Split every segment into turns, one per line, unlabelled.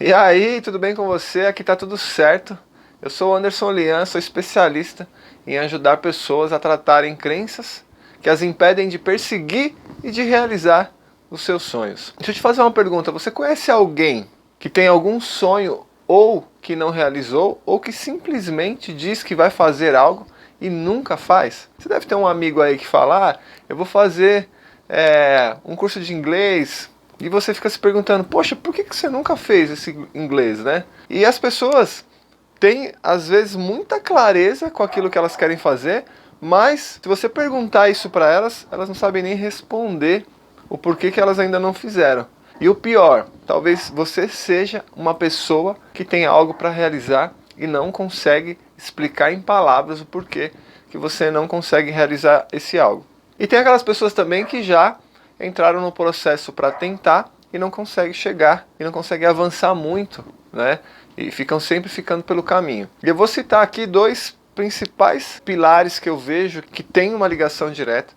E aí, tudo bem com você? Aqui tá tudo certo. Eu sou o Anderson Lian, sou especialista em ajudar pessoas a tratarem crenças que as impedem de perseguir e de realizar os seus sonhos. Deixa eu te fazer uma pergunta: você conhece alguém que tem algum sonho ou que não realizou ou que simplesmente diz que vai fazer algo e nunca faz? Você deve ter um amigo aí que fala: eu vou fazer um curso de inglês. E você fica se perguntando, poxa, por que você nunca fez esse inglês, né? E as pessoas têm, às vezes, muita clareza com aquilo que elas querem fazer, mas se você perguntar isso para elas, elas não sabem nem responder o porquê que elas ainda não fizeram. E o pior, talvez você seja uma pessoa que tem algo para realizar e não consegue explicar em palavras o porquê que você não consegue realizar esse algo. E tem aquelas pessoas também que já entraram no processo para tentar e não conseguem chegar, e não conseguem avançar muito, né? E ficam sempre ficando pelo caminho. E eu vou citar aqui dois principais pilares que eu vejo que têm uma ligação direta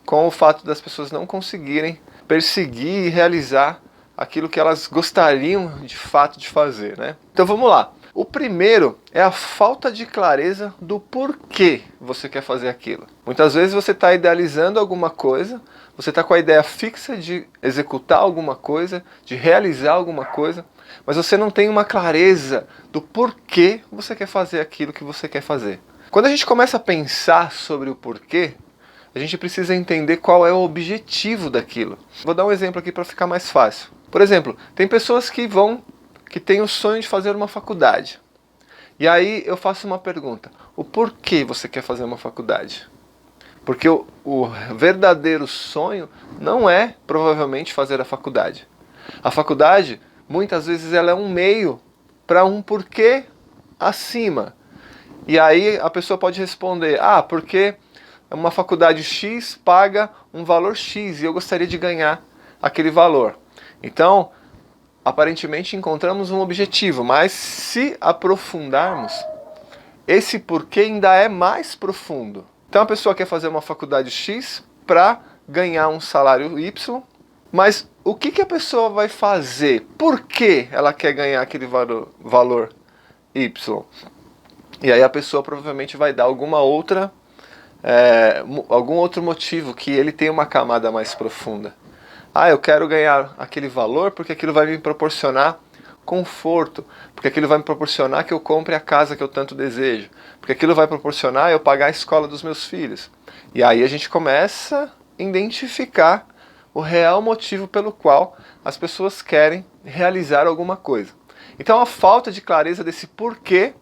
com o fato das pessoas não conseguirem perseguir e realizar aquilo que elas gostariam de fato de fazer, né? Então vamos lá. O primeiro é a falta de clareza do porquê você quer fazer aquilo. Muitas vezes você está idealizando alguma coisa, você está com a ideia fixa de executar alguma coisa, de realizar alguma coisa, mas você não tem uma clareza do porquê você quer fazer aquilo que você quer fazer. Quando a gente começa a pensar sobre o porquê, a gente precisa entender qual é o objetivo daquilo. Vou dar um exemplo aqui para ficar mais fácil. Por exemplo, tem pessoas que têm o sonho de fazer uma faculdade. E aí eu faço uma pergunta: o porquê você quer fazer uma faculdade? Porque o verdadeiro sonho não é provavelmente fazer a faculdade. A faculdade, muitas vezes, ela é um meio para um porquê acima. E aí a pessoa pode responder: porque uma faculdade X paga um valor X e eu gostaria de ganhar aquele valor. Então, aparentemente encontramos um objetivo, mas se aprofundarmos, esse porquê ainda é mais profundo. Então a pessoa quer fazer uma faculdade X para ganhar um salário Y, mas o que a pessoa vai fazer? Por que ela quer ganhar aquele valor Y? E aí a pessoa provavelmente vai dar algum outro motivo que ele tem uma camada mais profunda. Eu quero ganhar aquele valor porque aquilo vai me proporcionar conforto, porque aquilo vai me proporcionar que eu compre a casa que eu tanto desejo, porque aquilo vai proporcionar eu pagar a escola dos meus filhos. E aí a gente começa a identificar o real motivo pelo qual as pessoas querem realizar alguma coisa. Então a falta de clareza desse porquê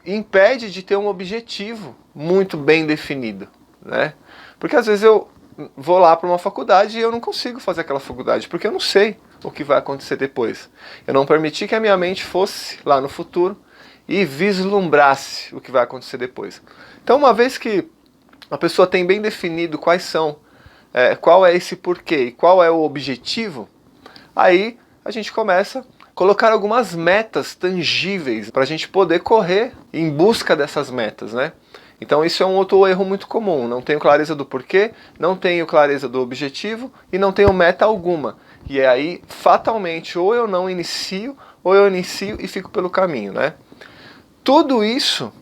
impede de ter um objetivo muito bem definido, né? Porque às vezes eu vou lá para uma faculdade e eu não consigo fazer aquela faculdade, porque eu não sei o que vai acontecer depois. Eu não permiti que a minha mente fosse lá no futuro e vislumbrasse o que vai acontecer depois. Então, uma vez que a pessoa tem bem definido qual é esse porquê e qual é o objetivo, aí a gente começa a colocar algumas metas tangíveis para a gente poder correr em busca dessas metas, né? Então isso é um outro erro muito comum. Não tenho clareza do porquê, não tenho clareza do objetivo e não tenho meta alguma. E aí, fatalmente, ou eu não inicio, ou eu inicio e fico pelo caminho, né? Tudo isso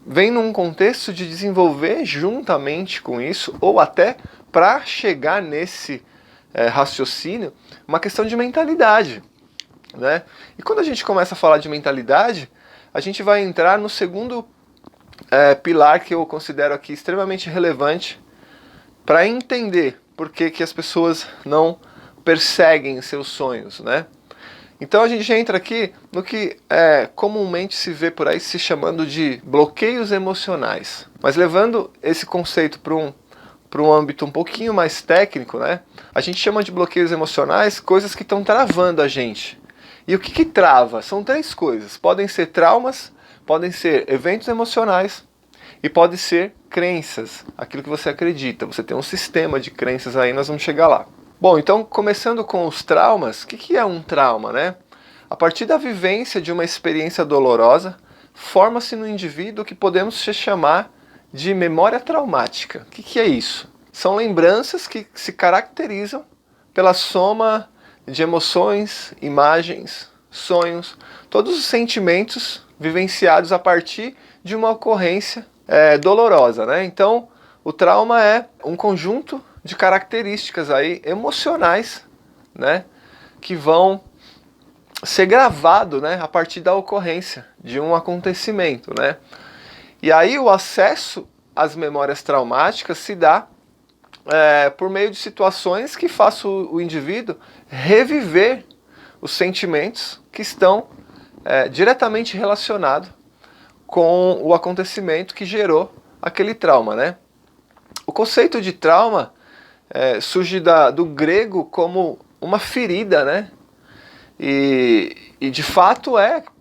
vem num contexto de desenvolver juntamente com isso, ou até para chegar nesse raciocínio, uma questão de mentalidade, né? E quando a gente começa a falar de mentalidade, a gente vai entrar no segundo pilar que eu considero aqui extremamente relevante para entender por que as pessoas não perseguem seus sonhos, né? Então a gente entra aqui no que comumente se vê por aí se chamando de bloqueios emocionais. Mas levando esse conceito para um âmbito um pouquinho mais técnico, né? A gente chama de bloqueios emocionais coisas que estão travando a gente. E o que trava? São três coisas. Podem ser traumas, podem ser eventos emocionais e pode ser crenças, aquilo que você acredita. Você tem um sistema de crenças aí, nós vamos chegar lá. Bom, então começando com os traumas, o que é um trauma, né? A partir da vivência de uma experiência dolorosa, forma-se no indivíduo o que podemos chamar de memória traumática. O que é isso? São lembranças que se caracterizam pela soma de emoções, imagens, sonhos, todos os sentimentos vivenciados a partir de uma ocorrência dolorosa, né? Então, o trauma é um conjunto de características aí emocionais, né, que vão ser gravado, né, a partir da ocorrência de um acontecimento, né? E aí o acesso às memórias traumáticas se dá por meio de situações que façam o indivíduo reviver os sentimentos que estão diretamente relacionados com o acontecimento que gerou aquele trauma, né? O conceito de trauma surge do grego como uma ferida, né? E de fato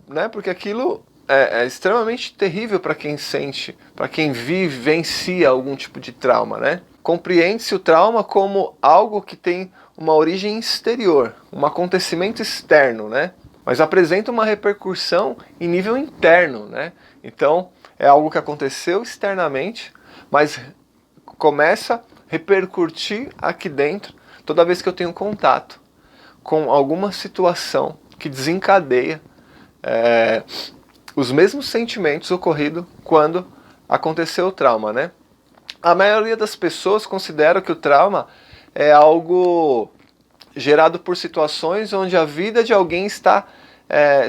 né? Porque aquilo é extremamente terrível para quem sente, para quem vivencia algum tipo de trauma, né? Compreende-se o trauma como algo que tem uma origem exterior, um acontecimento externo, né? Mas apresenta uma repercussão em nível interno, né? Então, é algo que aconteceu externamente, mas começa a repercutir aqui dentro toda vez que eu tenho contato com alguma situação que desencadeia os mesmos sentimentos ocorridos quando aconteceu o trauma, né? A maioria das pessoas considera que o trauma é algo gerado por situações onde a vida de alguém está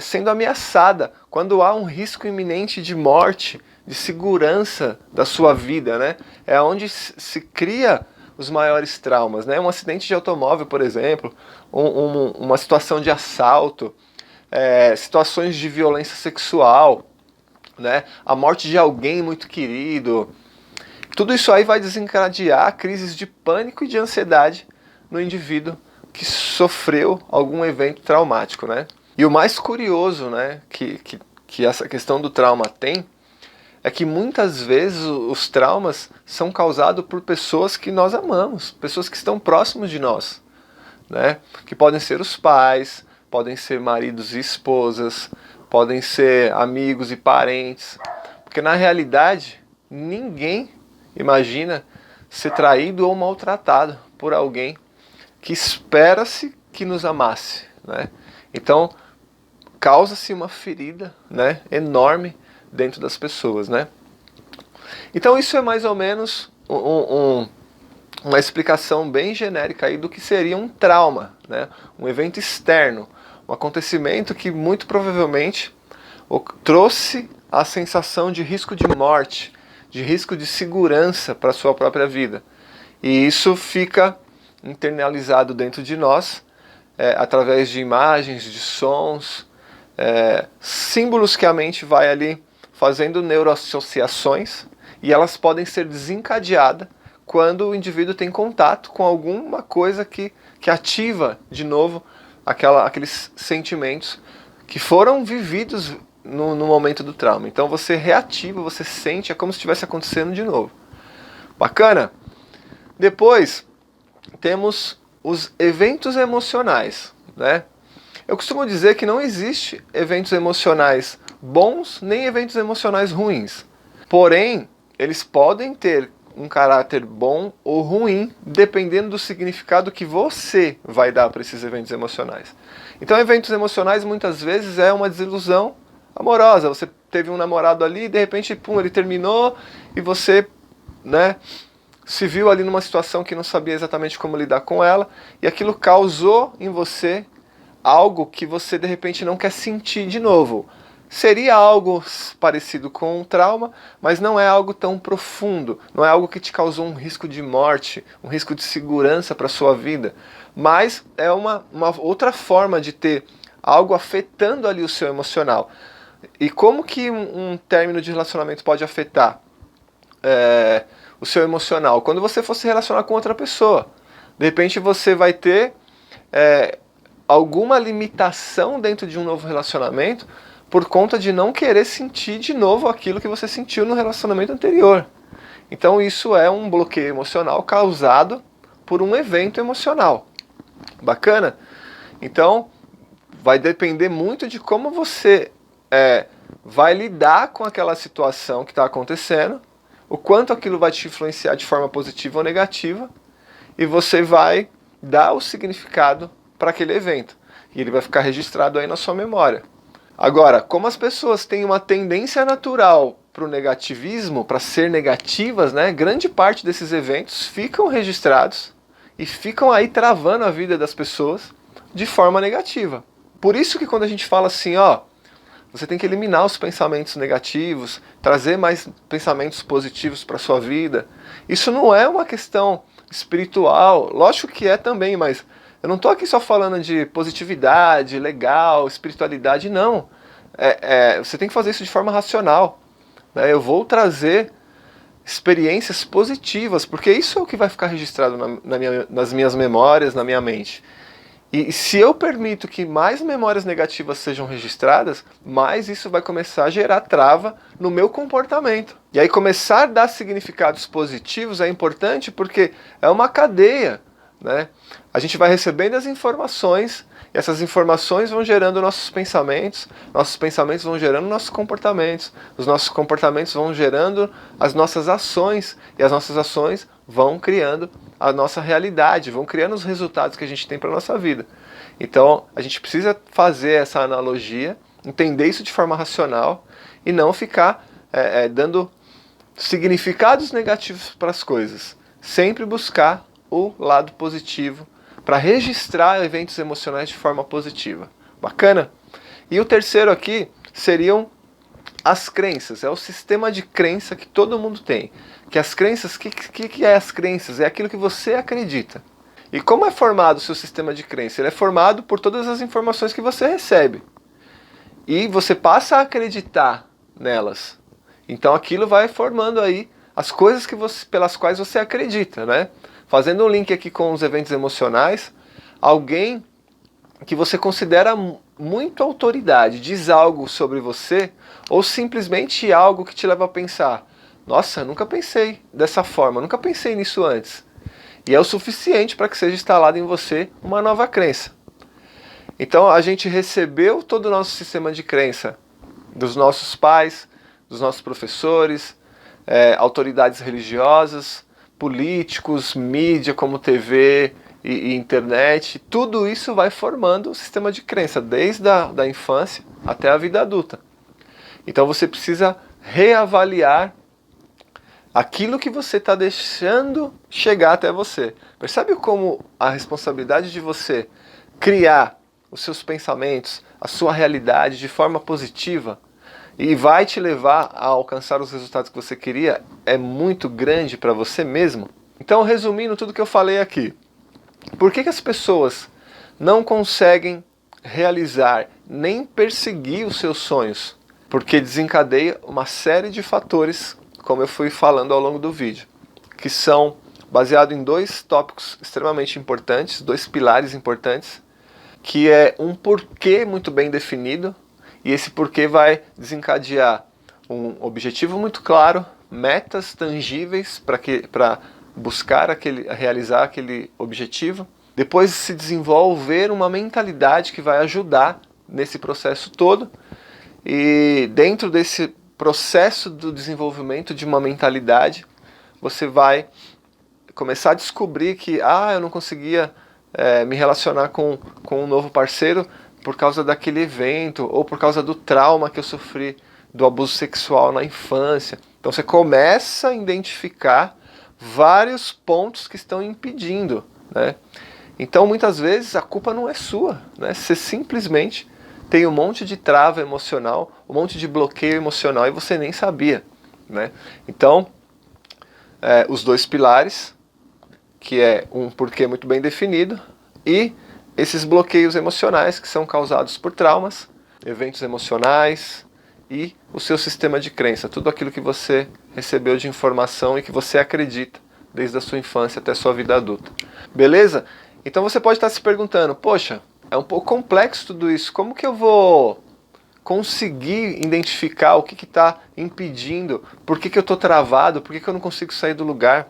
sendo ameaçada, quando há um risco iminente de morte, de segurança da sua vida, né? É onde se cria os maiores traumas, né? Um acidente de automóvel, por exemplo, uma situação de assalto, situações de violência sexual, né? A morte de alguém muito querido. Tudo isso aí vai desencadear crises de pânico e de ansiedade no indivíduo que sofreu algum evento traumático, né? E o mais curioso, né, que essa questão do trauma tem, é que muitas vezes os traumas são causados por pessoas que nós amamos, pessoas que estão próximos de nós, né? Que podem ser os pais, podem ser maridos e esposas, podem ser amigos e parentes, porque na realidade ninguém imagina ser traído ou maltratado por alguém que espera-se que nos amasse, né? Então, causa-se uma ferida, né, enorme dentro das pessoas, né? Então isso é mais ou menos uma explicação bem genérica aí do que seria um trauma, né? Um evento externo, um acontecimento que muito provavelmente trouxe a sensação de risco de morte, de risco de segurança para a sua própria vida. E isso fica internalizado dentro de nós, através de imagens, de sons, símbolos que a mente vai ali fazendo neuroassociações, e elas podem ser desencadeadas quando o indivíduo tem contato com alguma coisa que ativa de novo aqueles sentimentos que foram vividos no momento do trauma. Então você reativa, você sente, é como se estivesse acontecendo de novo. Bacana? Depois temos os eventos emocionais, né? Eu costumo dizer que não existe eventos emocionais bons nem eventos emocionais ruins. Porém, eles podem ter um caráter bom ou ruim, dependendo do significado que você vai dar para esses eventos emocionais. Então, eventos emocionais muitas vezes é uma desilusão amorosa. Você teve um namorado ali e de repente, pum, ele terminou e você, né, se viu ali numa situação que não sabia exatamente como lidar com ela, e aquilo causou em você algo que você de repente não quer sentir de novo. Seria algo parecido com um trauma, mas não é algo tão profundo, não é algo que te causou um risco de morte, um risco de segurança para a sua vida, mas é uma outra forma de ter algo afetando ali o seu emocional. E como que um término de relacionamento pode afetar o seu emocional? Quando você for se relacionar com outra pessoa, de repente você vai ter alguma limitação dentro de um novo relacionamento por conta de não querer sentir de novo aquilo que você sentiu no relacionamento anterior. Então isso é um bloqueio emocional causado por um evento emocional. Bacana? Então vai depender muito de como você vai lidar com aquela situação que está acontecendo, o quanto aquilo vai te influenciar de forma positiva ou negativa, e você vai dar o significado para aquele evento. E ele vai ficar registrado aí na sua memória. Agora, como as pessoas têm uma tendência natural para o negativismo, para ser negativas, né, grande parte desses eventos ficam registrados e ficam aí travando a vida das pessoas de forma negativa. Por isso que quando a gente fala assim, ó, você tem que eliminar os pensamentos negativos, trazer mais pensamentos positivos para a sua vida, isso não é uma questão espiritual, lógico que é também, mas eu não estou aqui só falando de positividade, legal, espiritualidade, não. Você tem que fazer isso de forma racional. Né? Eu vou trazer experiências positivas, porque isso é o que vai ficar registrado nas minhas memórias, na minha mente. E se eu permito que mais memórias negativas sejam registradas, mais isso vai começar a gerar trava no meu comportamento. E aí começar a dar significados positivos é importante porque é uma cadeia. Né? A gente vai recebendo as informações e essas informações vão gerando nossos pensamentos vão gerando nossos comportamentos, os nossos comportamentos vão gerando as nossas ações e as nossas ações vão criando a nossa realidade, vão criando os resultados que a gente tem para a nossa vida. Então a gente precisa fazer essa analogia, entender isso de forma racional e não ficar dando significados negativos para as coisas. Sempre buscar o lado positivo para registrar eventos emocionais de forma positiva. Bacana? E o terceiro aqui seriam as crenças. É o sistema de crença que todo mundo tem. Que as crenças, que é as crenças? É aquilo que você acredita. E como é formado o seu sistema de crença? Ele é formado por todas as informações que você recebe. E você passa a acreditar nelas. Então aquilo vai formando aí as coisas pelas quais você acredita, né? Fazendo um link aqui com os eventos emocionais, alguém que você considera muito autoridade diz algo sobre você, ou simplesmente algo que te leva a pensar, nossa, nunca pensei dessa forma, nunca pensei nisso antes. E é o suficiente para que seja instalado em você uma nova crença. Então a gente recebeu todo o nosso sistema de crença dos nossos pais, dos nossos professores, autoridades religiosas, políticos, mídia como TV e internet, tudo isso vai formando o sistema de crença, desde da infância até a vida adulta. Então você precisa reavaliar aquilo que você está deixando chegar até você. Percebe como a responsabilidade de você criar os seus pensamentos, a sua realidade de forma positiva e vai te levar a alcançar os resultados que você queria é muito grande para você mesmo? Então, resumindo tudo que eu falei aqui, por que as pessoas não conseguem realizar nem perseguir os seus sonhos? Porque desencadeia uma série de fatores, como eu fui falando ao longo do vídeo, que são baseados em dois tópicos extremamente importantes, dois pilares importantes, que é um porquê muito bem definido, e esse porquê vai desencadear um objetivo muito claro, metas tangíveis para buscar realizar aquele objetivo. Depois se desenvolver uma mentalidade que vai ajudar nesse processo todo. E dentro desse processo do desenvolvimento de uma mentalidade, você vai começar a descobrir que eu não conseguia me relacionar com um novo parceiro por causa daquele evento, ou por causa do trauma que eu sofri do abuso sexual na infância. Então você começa a identificar vários pontos que estão impedindo, né? Então muitas vezes a culpa não é sua, né? Você simplesmente tem um monte de trava emocional, um monte de bloqueio emocional e você nem sabia, né? Então, os dois pilares, que é um porquê muito bem definido e esses bloqueios emocionais que são causados por traumas, eventos emocionais e o seu sistema de crença, tudo aquilo que você recebeu de informação e que você acredita desde a sua infância até a sua vida adulta. Beleza? Então você pode estar se perguntando, poxa, é um pouco complexo tudo isso, como que eu vou conseguir identificar o que está impedindo, por que eu estou travado, por que eu não consigo sair do lugar?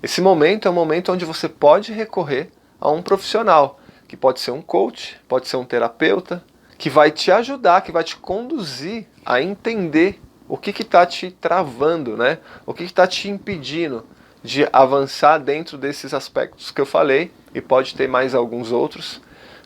Esse momento é um momento onde você pode recorrer a um profissional, que pode ser um coach, pode ser um terapeuta, que vai te ajudar, que vai te conduzir a entender o que está te travando, né? O que está te impedindo de avançar dentro desses aspectos que eu falei, e pode ter mais alguns outros,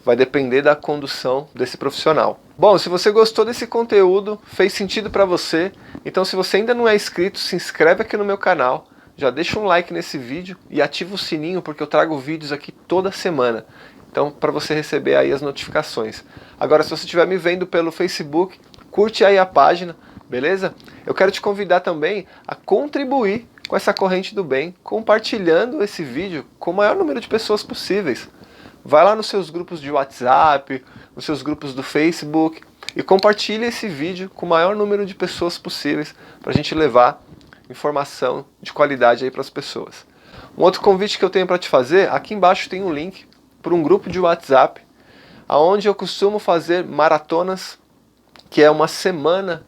vai depender da condução desse profissional. Bom, se você gostou desse conteúdo, fez sentido para você, então se você ainda não é inscrito, se inscreve aqui no meu canal, já deixa um like nesse vídeo e ativa o sininho porque eu trago vídeos aqui toda semana. Então, para você receber aí as notificações. Agora, se você estiver me vendo pelo Facebook, curte aí a página, beleza? Eu quero te convidar também a contribuir com essa corrente do bem, compartilhando esse vídeo com o maior número de pessoas possíveis. Vai lá nos seus grupos de WhatsApp, nos seus grupos do Facebook e compartilhe esse vídeo com o maior número de pessoas possíveis para a gente levar informação de qualidade aí para as pessoas. Um outro convite que eu tenho para te fazer, aqui embaixo tem um link para um grupo de WhatsApp, onde eu costumo fazer maratonas, que é uma semana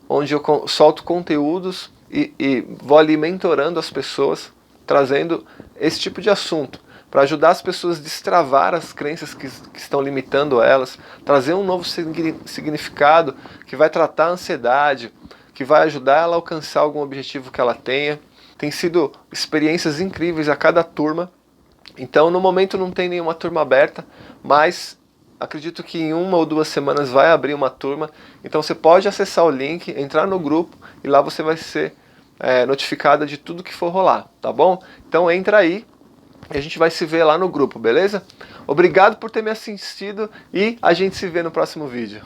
onde eu solto conteúdos e vou ali mentorando as pessoas, trazendo esse tipo de assunto, para ajudar as pessoas a destravar as crenças que estão limitando elas, trazer um novo significado que vai tratar a ansiedade, que vai ajudar ela a alcançar algum objetivo que ela tenha. Tem sido experiências incríveis a cada turma. Então, no momento não tem nenhuma turma aberta, mas acredito que em 1 ou 2 semanas vai abrir uma turma. Então você pode acessar o link, entrar no grupo e lá você vai ser notificada de tudo que for rolar, tá bom? Então entra aí e a gente vai se ver lá no grupo, beleza? Obrigado por ter me assistido e a gente se vê no próximo vídeo.